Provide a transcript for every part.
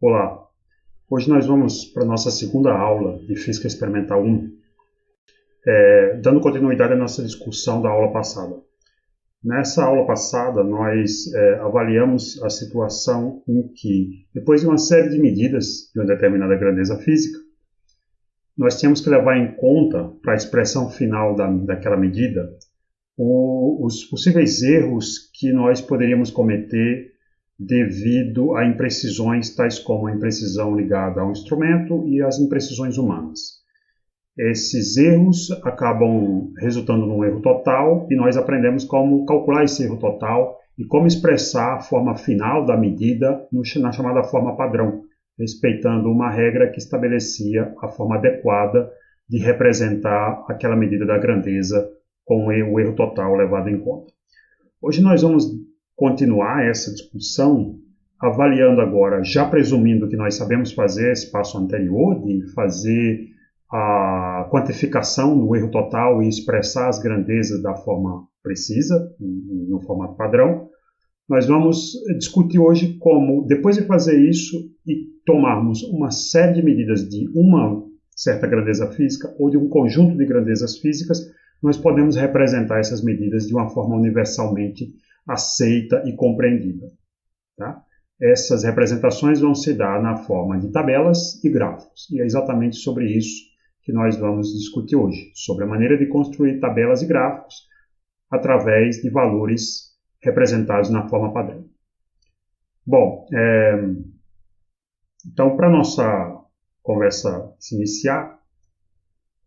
Olá, hoje nós vamos para a nossa segunda aula de Física Experimental 1, dando continuidade à nossa discussão da aula passada. Nessa aula passada, nós avaliamos a situação em que, depois de uma série de medidas de uma determinada grandeza física, nós tínhamos que levar em conta, para a expressão final daquela medida, os possíveis erros que nós poderíamos cometer devido a imprecisões tais como a imprecisão ligada ao instrumento e as imprecisões humanas. Esses erros acabam resultando num erro total e nós aprendemos como calcular esse erro total e como expressar a forma final da medida na chamada forma padrão, respeitando uma regra que estabelecia a forma adequada de representar aquela medida da grandeza com o erro total levado em conta. Hoje nós vamos continuar essa discussão avaliando agora, já presumindo que nós sabemos fazer esse passo anterior de fazer a quantificação do erro total e expressar as grandezas da forma precisa, no formato padrão. Nós vamos discutir hoje como, depois de fazer isso e tomarmos uma série de medidas de uma certa grandeza física ou de um conjunto de grandezas físicas, nós podemos representar essas medidas de uma forma universalmente aceita e compreendida. Tá? Essas representações vão se dar na forma de tabelas e gráficos, e é exatamente sobre isso que nós vamos discutir hoje, sobre a maneira de construir tabelas e gráficos através de valores representados na forma padrão. Bom, então para a nossa conversa se iniciar,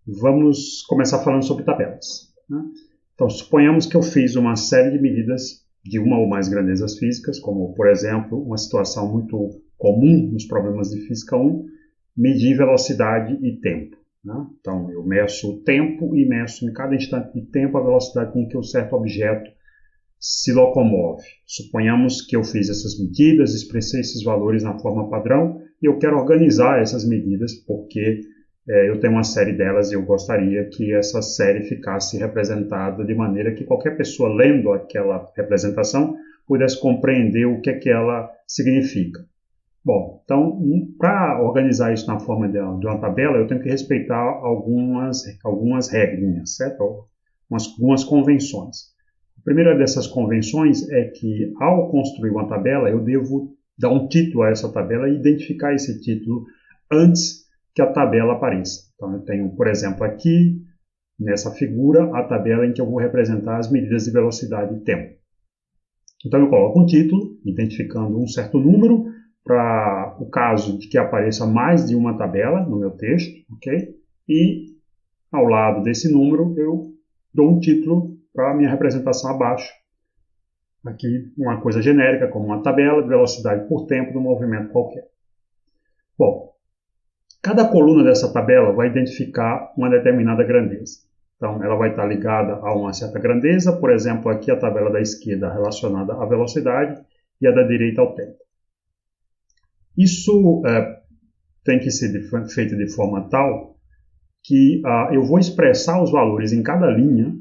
vamos começar falando sobre tabelas. Né? Então, suponhamos que eu fiz uma série de medidas de uma ou mais grandezas físicas, como, por exemplo, uma situação muito comum nos problemas de Física 1, medir velocidade e tempo. Né? Então, eu meço o tempo e meço em cada instante de tempo a velocidade com que um certo objeto se locomove. Suponhamos que eu fiz essas medidas, expressei esses valores na forma padrão e eu quero organizar essas medidas porque eu tenho uma série delas e eu gostaria que essa série ficasse representada de maneira que qualquer pessoa lendo aquela representação pudesse compreender o que é que ela significa. Bom, então, para organizar isso na forma de uma tabela, eu tenho que respeitar algumas regrinhas, certo? Algumas convenções. A primeira dessas convenções é que, ao construir uma tabela, eu devo dar um título a essa tabela e identificar esse título antes que a tabela apareça. Então, eu tenho, por exemplo, aqui, nessa figura, a tabela em que eu vou representar as medidas de velocidade e tempo. Então, eu coloco um título, identificando um certo número, para o caso de que apareça mais de uma tabela no meu texto, ok? E, ao lado desse número, eu dou um título para a minha representação abaixo. Aqui, uma coisa genérica, como uma tabela de velocidade por tempo de um movimento qualquer. Bom, cada coluna dessa tabela vai identificar uma determinada grandeza. Então, ela vai estar ligada a uma certa grandeza, por exemplo, aqui a tabela da esquerda relacionada à velocidade e a da direita ao tempo. Isso tem que ser feito de forma tal que eu vou expressar os valores em cada linha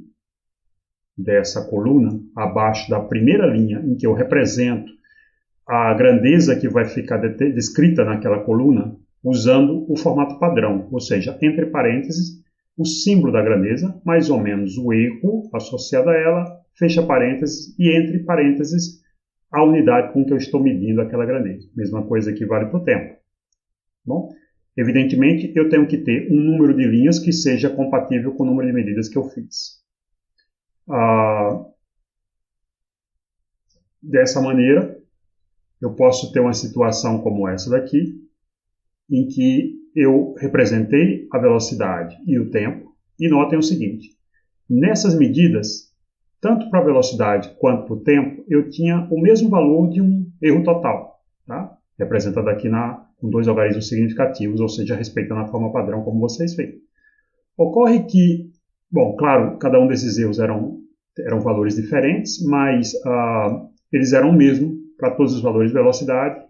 dessa coluna, abaixo da primeira linha em que eu represento a grandeza que vai ficar descrita naquela coluna, usando o formato padrão, ou seja, entre parênteses, o símbolo da grandeza, mais ou menos o erro associado a ela, fecha parênteses, e entre parênteses, a unidade com que eu estou medindo aquela grandeza. Mesma coisa que vale para o tempo. Bom, evidentemente, eu tenho que ter um número de linhas que seja compatível com o número de medidas que eu fiz. Dessa maneira, eu posso ter uma situação como essa daqui, em que eu representei a velocidade e o tempo, e notem o seguinte, nessas medidas, tanto para a velocidade quanto para o tempo, eu tinha o mesmo valor de um erro total, tá? Representado aqui com dois algarismos significativos, ou seja, respeitando a forma padrão como vocês veem. Ocorre que, bom, claro, cada um desses erros eram valores diferentes, mas eles eram o mesmo para todos os valores de velocidade,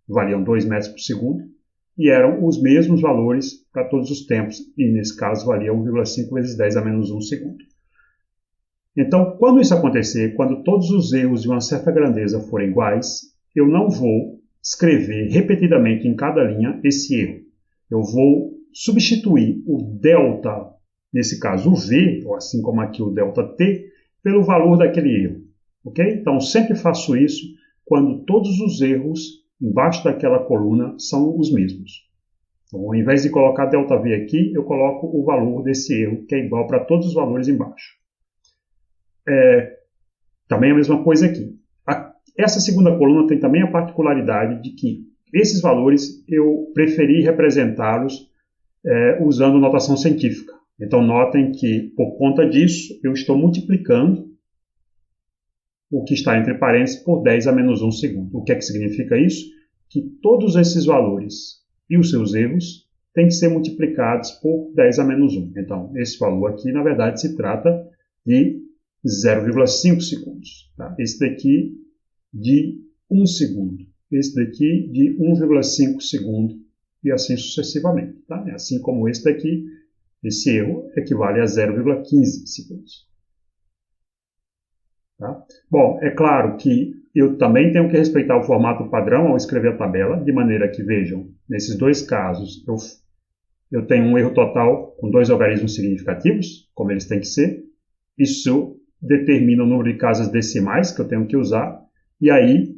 valiam 2 metros por segundo, e eram os mesmos valores para todos os tempos, e nesse caso valia 1,5 vezes 10 a menos 1 segundo. Então, quando isso acontecer, quando todos os erros de uma certa grandeza forem iguais, eu não vou escrever repetidamente em cada linha esse erro. Eu vou substituir o delta, nesse caso o V, ou assim como aqui o delta T, pelo valor daquele erro. Ok? Então, sempre faço isso quando todos os erros embaixo daquela coluna são os mesmos. Então, ao invés de colocar ΔV aqui, eu coloco o valor desse erro, que é igual para todos os valores embaixo. Também a mesma coisa aqui. Essa segunda coluna tem também a particularidade de que esses valores eu preferi representá-los usando notação científica. Então, notem que, por conta disso, eu estou multiplicando o que está entre parênteses por 10 a menos 1 segundo. O que é que significa isso? Que todos esses valores e os seus erros têm que ser multiplicados por 10 a menos 1. Então, esse valor aqui, na verdade, se trata de 0,5 segundos. Tá? Esse daqui de 1 segundo. Esse daqui de 1,5 segundo. E assim sucessivamente. Tá? Assim como esse daqui, esse erro equivale a 0,15 segundos. Tá? Bom, é claro que eu também tenho que respeitar o formato padrão ao escrever a tabela, de maneira que, vejam, nesses dois casos, eu tenho um erro total com 2 algarismos significativos, como eles têm que ser. Isso determina o número de casas decimais que eu tenho que usar. E aí,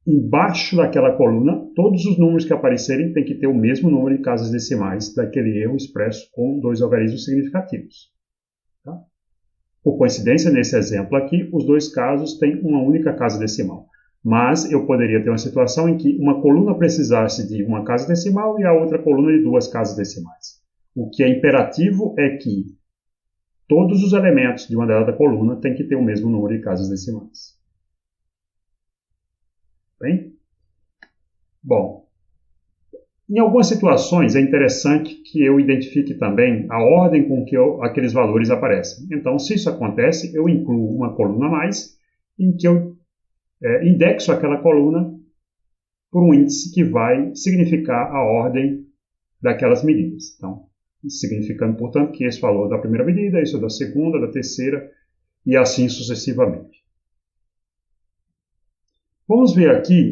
embaixo daquela coluna, todos os números que aparecerem têm que ter o mesmo número de casas decimais daquele erro expresso com 2 algarismos significativos. Tá? Por coincidência, nesse exemplo aqui, os dois casos têm uma única casa decimal. Mas eu poderia ter uma situação em que uma coluna precisasse de uma casa decimal e a outra coluna de 2 casas decimais. O que é imperativo é que todos os elementos de uma dada coluna têm que ter o mesmo número de casas decimais. Bem? Bom, em algumas situações é interessante que eu identifique também a ordem com que aqueles valores aparecem. Então, se isso acontece, eu incluo uma coluna a mais em que eu indexo aquela coluna por um índice que vai significar a ordem daquelas medidas. Então, significando, portanto, que esse valor da primeira medida, isso da segunda, da terceira e assim sucessivamente. Vamos ver aqui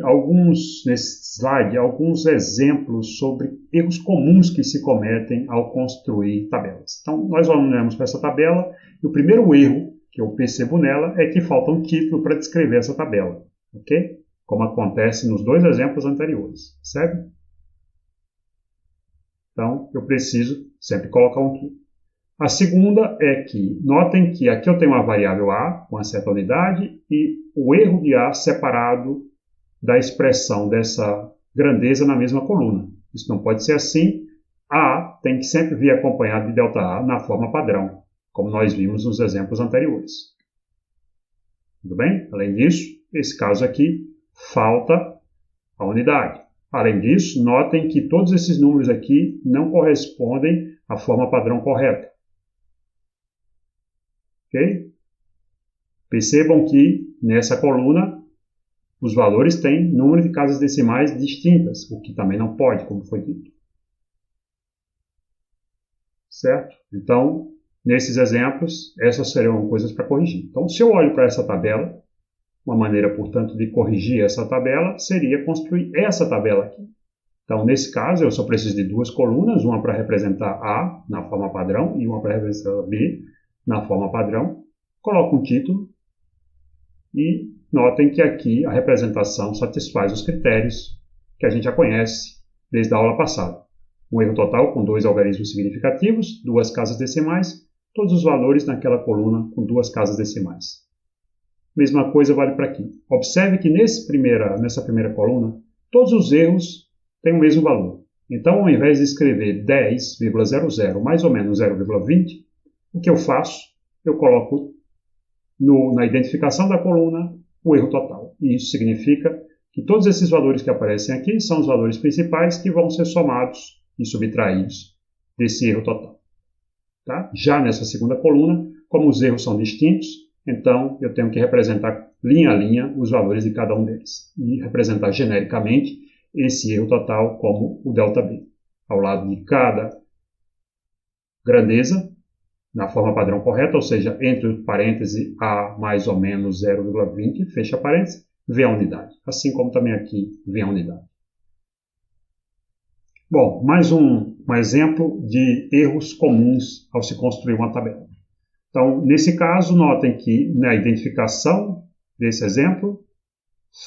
nesse slide, alguns exemplos sobre erros comuns que se cometem ao construir tabelas. Então, nós olhamos para essa tabela e o primeiro erro que eu percebo nela é que falta um título para descrever essa tabela, ok? Como acontece nos dois exemplos anteriores, certo? Então, eu preciso sempre colocar um título. A segunda é que, notem que aqui eu tenho uma variável A com uma certa unidade e o erro de A separado da expressão dessa grandeza na mesma coluna. Isso não pode ser assim. A tem que sempre vir acompanhado de ΔA na forma padrão, como nós vimos nos exemplos anteriores. Tudo bem? Além disso, esse caso aqui, falta a unidade. Além disso, notem que todos esses números aqui não correspondem à forma padrão correta. Ok? Percebam que nessa coluna os valores têm número de casas decimais distintas, o que também não pode, como foi dito. Certo? Então, nesses exemplos, essas serão coisas para corrigir. Então, se eu olho para essa tabela, uma maneira, portanto, de corrigir essa tabela seria construir essa tabela aqui. Então, nesse caso, eu só preciso de 2 colunas, uma para representar A na forma padrão e uma para representar B na forma padrão. Coloco um título e notem que aqui a representação satisfaz os critérios que a gente já conhece desde a aula passada. Um erro total com 2 algarismos significativos, 2 casas decimais, todos os valores naquela coluna com 2 casas decimais. Mesma coisa vale para aqui. Observe que nessa primeira coluna, todos os erros têm o mesmo valor. Então, ao invés de escrever 10,00 mais ou menos 0,20, o que eu faço? Eu coloco na identificação da coluna o erro total. E isso significa que todos esses valores que aparecem aqui são os valores principais que vão ser somados e subtraídos desse erro total. Tá? Já nessa segunda coluna, como os erros são distintos, então eu tenho que representar linha a linha os valores de cada um deles e representar genericamente esse erro total como o ΔB. Ao lado de cada grandeza, na forma padrão correta, ou seja, entre o parêntese A mais ou menos 0,20, fecha parêntese, vem a unidade, assim como também aqui vem a unidade. Bom, mais um exemplo de erros comuns ao se construir uma tabela. Então, nesse caso, notem que na identificação desse exemplo,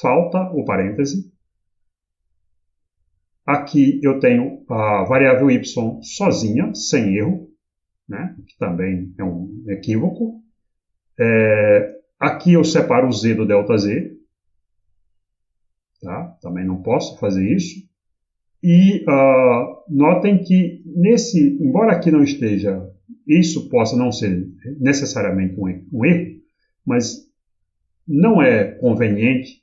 falta o parêntese. Aqui eu tenho a variável y sozinha, sem erro, né? Que também é um equívoco. Aqui eu separo o z do ΔZ, tá? Também não posso fazer isso. E notem que embora aqui não esteja, isso possa não ser necessariamente um erro, mas não é conveniente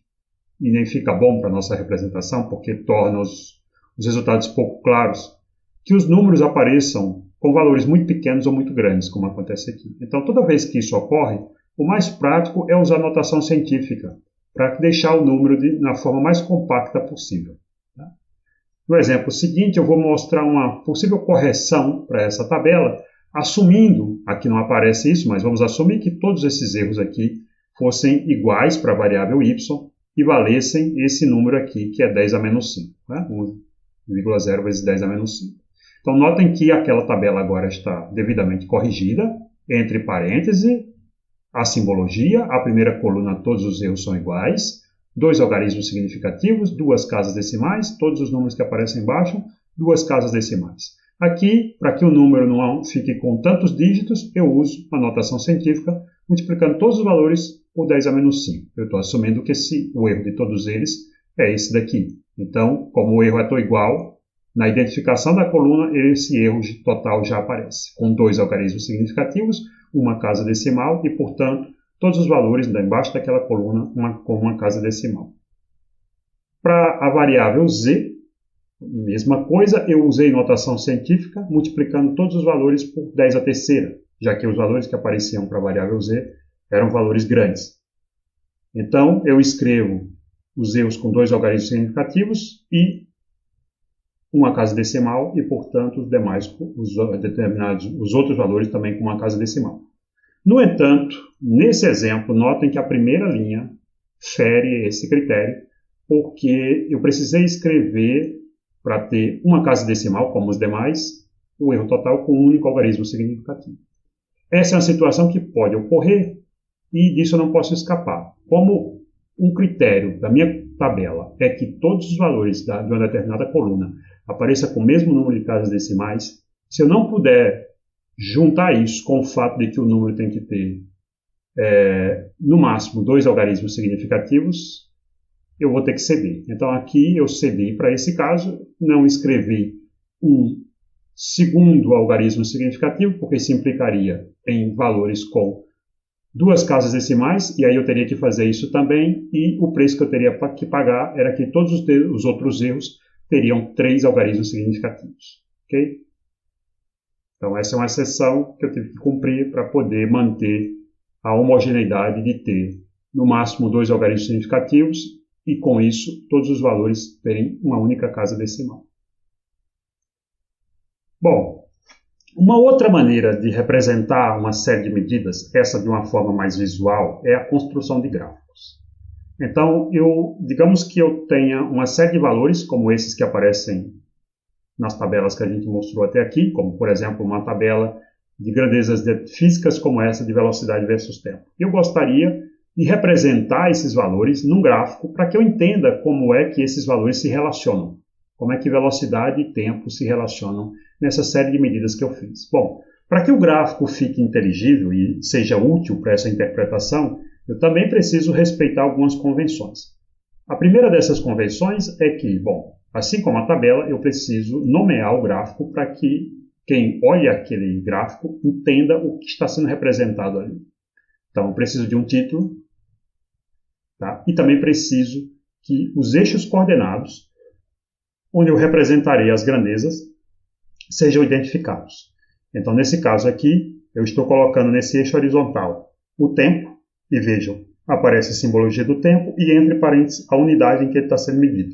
e nem fica bom para a nossa representação, porque torna os resultados pouco claros, que os números apareçam com valores muito pequenos ou muito grandes, como acontece aqui. Então, toda vez que isso ocorre, o mais prático é usar notação científica, para deixar o número na forma mais compacta possível. Tá? No exemplo seguinte, eu vou mostrar uma possível correção para essa tabela, assumindo, aqui não aparece isso, mas vamos assumir que todos esses erros aqui fossem iguais para a variável y e valessem esse número aqui, que é 10 a menos 5. Né? 1,0 vezes 10 a menos 5. Então, notem que aquela tabela agora está devidamente corrigida, entre parênteses, a simbologia, a primeira coluna, todos os erros são iguais, 2 algarismos significativos, 2 casas decimais, todos os números que aparecem embaixo, 2 casas decimais. Aqui, para que o número não fique com tantos dígitos, eu uso a notação científica, multiplicando todos os valores por 10 a menos 5. Eu estou assumindo que o erro de todos eles é esse daqui. Então, como o erro é todo igual, na identificação da coluna, esse erro total já aparece, com 2 algarismos significativos, uma casa decimal e, portanto, todos os valores embaixo daquela coluna com uma casa decimal. Para a variável z, mesma coisa, eu usei notação científica, multiplicando todos os valores por 10 a terceira, já que os valores que apareciam para a variável z eram valores grandes. Então, eu escrevo os erros com 2 algarismos significativos e uma casa decimal e, portanto, os outros valores também com uma casa decimal. No entanto, nesse exemplo, notem que a primeira linha fere esse critério, porque eu precisei escrever, para ter uma casa decimal, como os demais, o erro total com um único algarismo significativo. Essa é uma situação que pode ocorrer e disso eu não posso escapar. Como um critério da minha tabela é que todos os valores de uma determinada coluna apareçam com o mesmo número de casas decimais, se eu não puder juntar isso com o fato de que o número tem que ter, no máximo, 2 algarismos significativos, eu vou ter que ceder. Então, aqui eu cedi para esse caso, não escrevi um segundo algarismo significativo, porque isso implicaria em valores com 2 casas decimais, e aí eu teria que fazer isso também, e o preço que eu teria que pagar era que todos os outros erros teriam 3 algarismos significativos. Ok? Então, essa é uma exceção que eu tive que cumprir para poder manter a homogeneidade de ter, no máximo, 2 algarismos significativos e, com isso, todos os valores terem uma única casa decimal. Bom, uma outra maneira de representar uma série de medidas, essa de uma forma mais visual, é a construção de gráficos. Então, digamos que eu tenha uma série de valores, como esses que aparecem nas tabelas que a gente mostrou até aqui, como, por exemplo, uma tabela de grandezas físicas como essa de velocidade versus tempo. Eu gostaria de representar esses valores num gráfico para que eu entenda como é que esses valores se relacionam, como é que velocidade e tempo se relacionam nessa série de medidas que eu fiz. Bom, para que o gráfico fique inteligível e seja útil para essa interpretação, eu também preciso respeitar algumas convenções. A primeira dessas convenções é que, bom, assim como a tabela, eu preciso nomear o gráfico para que quem olha aquele gráfico entenda o que está sendo representado ali. Então, eu preciso de um título, tá? E também preciso que os eixos coordenados, onde eu representarei as grandezas, sejam identificados. Então, nesse caso aqui, eu estou colocando nesse eixo horizontal o tempo, e vejam, aparece a simbologia do tempo e entre parênteses a unidade em que ele está sendo medido.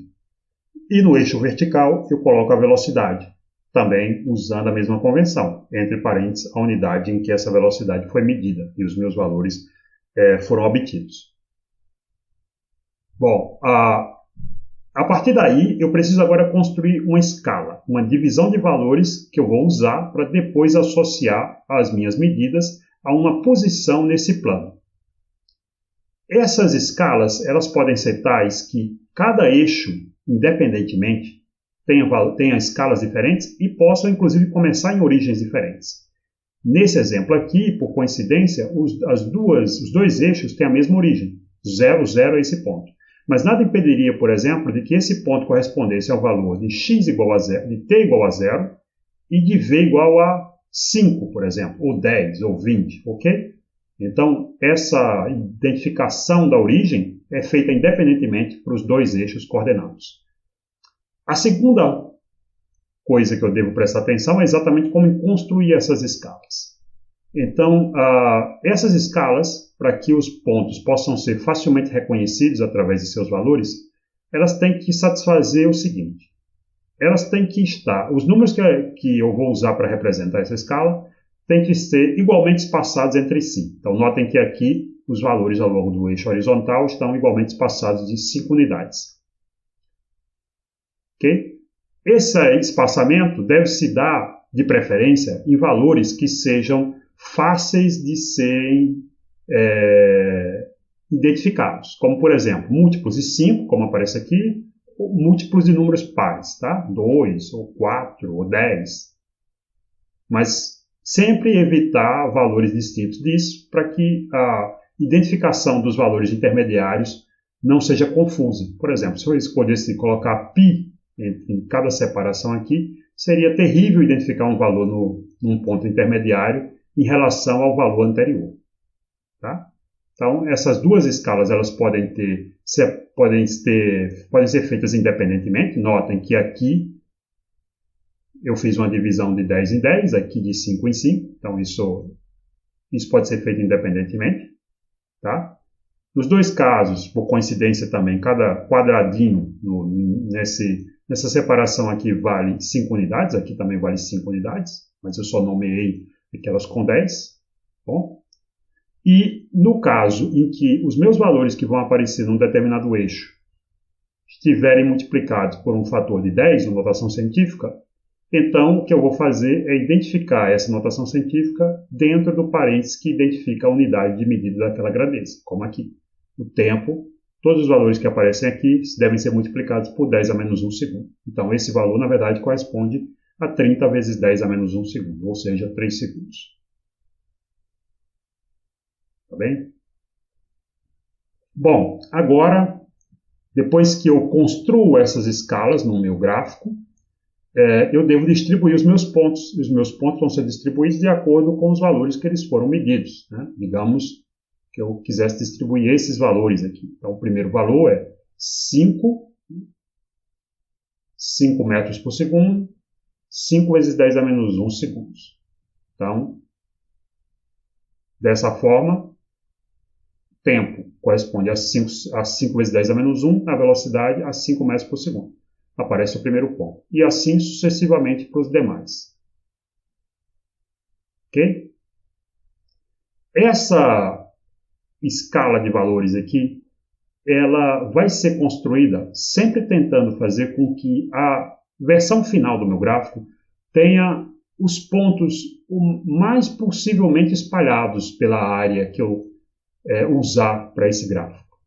E no eixo vertical eu coloco a velocidade, também usando a mesma convenção, entre parênteses a unidade em que essa velocidade foi medida e os meus valores foram obtidos. Bom, a partir daí, eu preciso agora construir uma escala, uma divisão de valores que eu vou usar para depois associar as minhas medidas a uma posição nesse plano. Essas escalas, elas podem ser tais que cada eixo, independentemente, tenha escalas diferentes e possam, inclusive, começar em origens diferentes. Nesse exemplo aqui, por coincidência, os dois eixos têm a mesma origem, 0, 0 é esse ponto. Mas nada impediria, por exemplo, de que esse ponto correspondesse ao valor de x igual a 0, de t igual a 0 e de v igual a 5, por exemplo, ou 10, ou 20, ok? Então, essa identificação da origem é feita independentemente para os dois eixos coordenados. A segunda coisa que eu devo prestar atenção é exatamente como construir essas escalas. Então, essas escalas, para que os pontos possam ser facilmente reconhecidos através de seus valores, elas têm que satisfazer o seguinte. Elas têm que estar, os números que eu vou usar para representar essa escala, têm que ser igualmente espaçados entre si. Então, notem que aqui os valores ao longo do eixo horizontal estão igualmente espaçados de 5 unidades. Ok? Esse espaçamento deve se dar, de preferência, em valores que sejam fáceis de serem identificados, como, por exemplo, múltiplos de 5, como aparece aqui, ou múltiplos de números pares, tá? 2, ou 4, ou 10. Mas sempre evitar valores distintos disso, para que a identificação dos valores intermediários não seja confusa. Por exemplo, se eu escolhesse colocar π em cada separação aqui, seria terrível identificar um valor num ponto intermediário em relação ao valor anterior. Tá? Então, essas duas escalas elas podem ser feitas independentemente. Notem que aqui eu fiz uma divisão de 10 em 10, aqui de 5 em 5. Então, isso pode ser feito independentemente. Tá? Nos dois casos, por coincidência também, cada quadradinho nessa separação aqui vale 5 unidades, aqui também vale 5 unidades, mas eu só nomeei aquelas com 10. Bom? E no caso em que os meus valores que vão aparecer num determinado eixo estiverem multiplicados por um fator de 10, uma notação científica, então o que eu vou fazer é identificar essa notação científica dentro do parênteses que identifica a unidade de medida daquela grandeza, como aqui. O tempo, todos os valores que aparecem aqui devem ser multiplicados por 10 a menos 1 segundo. Então, esse valor, na verdade, corresponde a 30 vezes 10 a menos 1 segundo, ou seja, 3 segundos. Tá bem? Bom, agora, depois que eu construo essas escalas no meu gráfico, eu devo distribuir os meus pontos. E os meus pontos vão ser distribuídos de acordo com os valores que eles foram medidos. Né? Digamos que eu quisesse distribuir esses valores aqui. Então, o primeiro valor é 5 metros por segundo, 5 vezes 10 a menos 1 segundos. Então, dessa forma, tempo corresponde a 5 vezes 10 a menos 1, a velocidade a 5 metros por segundo. Aparece o primeiro ponto. E assim sucessivamente para os demais. Ok? Essa escala de valores aqui, ela vai ser construída sempre tentando fazer com que a versão final do meu gráfico tenha os pontos o mais possivelmente espalhados pela área que eu usar para esse gráfico.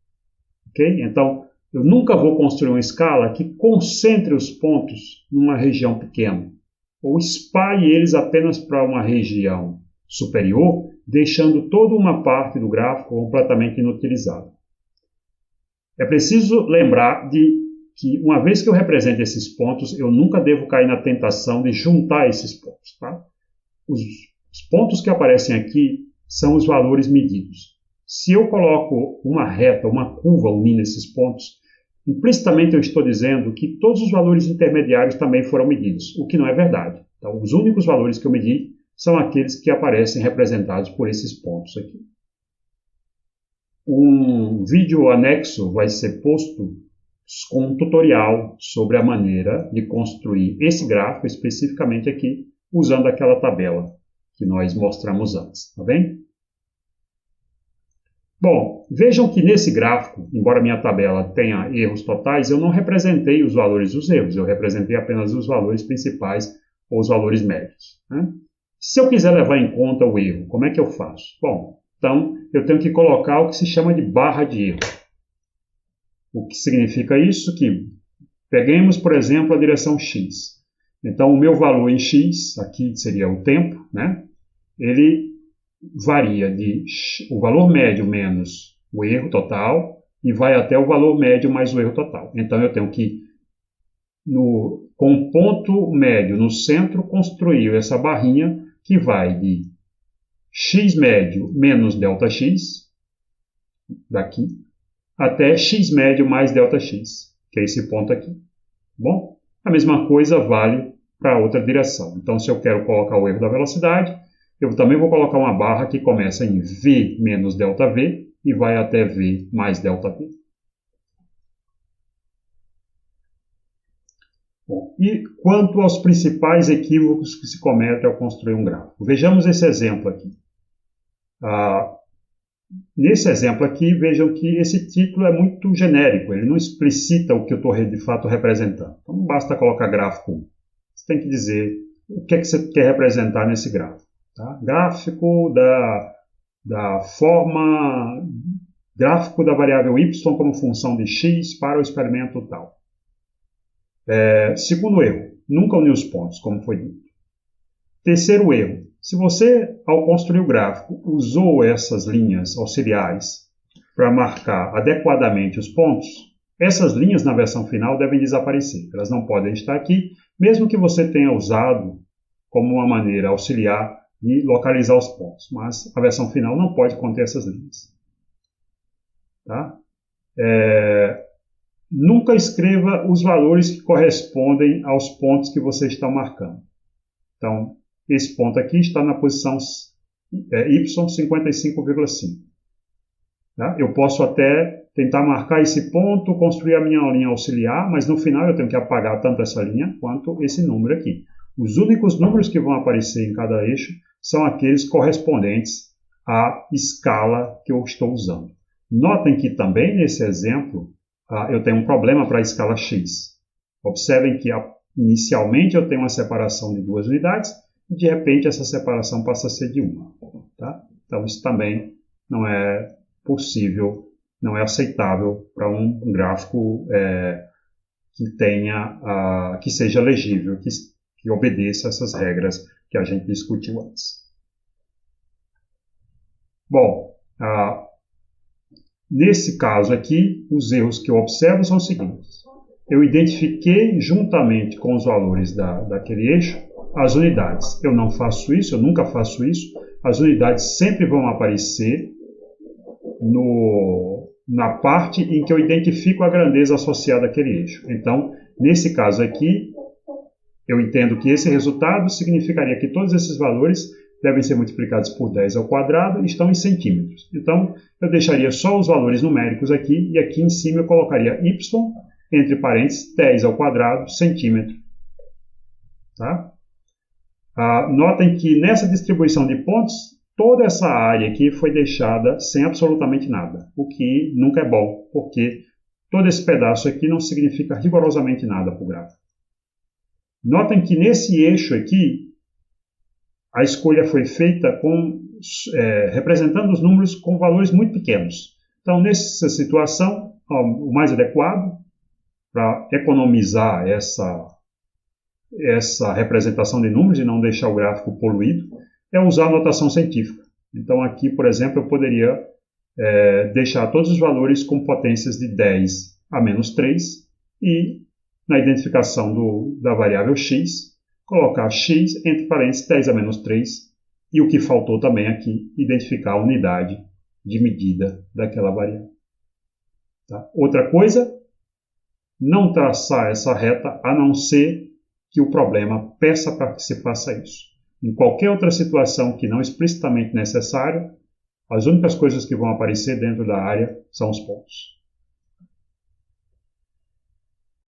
Ok? Então, eu nunca vou construir uma escala que concentre os pontos numa região pequena, ou espalhe eles apenas para uma região superior, deixando toda uma parte do gráfico completamente inutilizada. É preciso lembrar que uma vez que eu represente esses pontos, eu nunca devo cair na tentação de juntar esses pontos. Tá? Os pontos que aparecem aqui são os valores medidos. Se eu coloco uma reta, uma curva unindo esses pontos, implicitamente eu estou dizendo que todos os valores intermediários também foram medidos, o que não é verdade. Então, os únicos valores que eu medi são aqueles que aparecem representados por esses pontos aqui. Um vídeo anexo vai ser posto com um tutorial sobre a maneira de construir esse gráfico especificamente aqui, usando aquela tabela que nós mostramos antes, tá bem? Bom, vejam que nesse gráfico, embora minha tabela tenha erros totais, eu não representei os valores dos erros, eu representei apenas os valores principais ou os valores médios, né? Se eu quiser levar em conta o erro, como é que eu faço? Bom, então eu tenho que colocar o que se chama de barra de erro. O que significa isso? Que peguemos, por exemplo, a direção x. Então o meu valor em x, aqui seria o tempo, né? Ele varia de o valor médio menos o erro total e vai até o valor médio mais o erro total. Então eu tenho que, com um ponto médio no centro, construir essa barrinha que vai de x médio menos ΔX, daqui, até x médio mais ΔX, que é esse ponto aqui. Bom, a mesma coisa vale para a outra direção. Então, se eu quero colocar o erro da velocidade, eu também vou colocar uma barra que começa em v menos ΔV e vai até v mais ΔV. Bom, e quanto aos principais equívocos que se cometem ao construir um gráfico? Vejamos esse exemplo aqui. Nesse exemplo aqui, vejam que esse título é muito genérico, ele não explicita o que eu estou de fato representando. Então não basta colocar gráfico 1. Você tem que dizer o que é que você quer representar nesse gráfico. Tá? Gráfico gráfico da variável y como função de x para o experimento tal. Segundo erro, nunca uniu os pontos, como foi dito. Terceiro erro, se você, ao construir o gráfico, usou essas linhas auxiliares para marcar adequadamente os pontos, essas linhas na versão final devem desaparecer. Elas não podem estar aqui, mesmo que você tenha usado como uma maneira auxiliar de localizar os pontos. Mas a versão final não pode conter essas linhas. Tá? Nunca escreva os valores que correspondem aos pontos que você está marcando. Então, esse ponto aqui está na posição y 55,5. Tá? Eu posso até tentar marcar esse ponto, construir a minha linha auxiliar, mas no final eu tenho que apagar tanto essa linha quanto esse número aqui. Os únicos números que vão aparecer em cada eixo são aqueles correspondentes à escala que eu estou usando. Notem que também nesse exemplo eu tenho um problema para a escala x. Observem que inicialmente eu tenho uma separação de 2 unidades e de repente essa separação passa a ser de 1. Tá? Então isso também não é possível, não é aceitável para um gráfico que seja legível, que obedeça essas regras que a gente discutiu antes. Bom, nesse caso aqui, os erros que eu observo são os seguintes. Eu identifiquei juntamente com os valores daquele eixo as unidades. Eu não faço isso, eu nunca faço isso. As unidades sempre vão aparecer na parte em que eu identifico a grandeza associada àquele eixo. Então, nesse caso aqui, eu entendo que esse resultado significaria que todos esses valores devem ser multiplicados por 10 ao quadrado e estão em centímetros. Então, eu deixaria só os valores numéricos aqui e aqui em cima eu colocaria y, entre parênteses, 10 ao quadrado, centímetro. Tá? Notem que nessa distribuição de pontos, toda essa área aqui foi deixada sem absolutamente nada, o que nunca é bom, porque todo esse pedaço aqui não significa rigorosamente nada para o gráfico. Notem que nesse eixo aqui, a escolha foi feita representando os números com valores muito pequenos. Então, nessa situação, o mais adequado para economizar essa representação de números e não deixar o gráfico poluído é usar a notação científica. Então, aqui, por exemplo, eu poderia deixar todos os valores com potências de 10 a menos 3 e, na identificação da variável x, colocar x entre parênteses 10 a menos 3 e o que faltou também aqui, identificar a unidade de medida daquela variável. Tá? Outra coisa, não traçar essa reta a não ser que o problema peça para que se faça isso. Em qualquer outra situação que não explicitamente necessária, as únicas coisas que vão aparecer dentro da área são os pontos.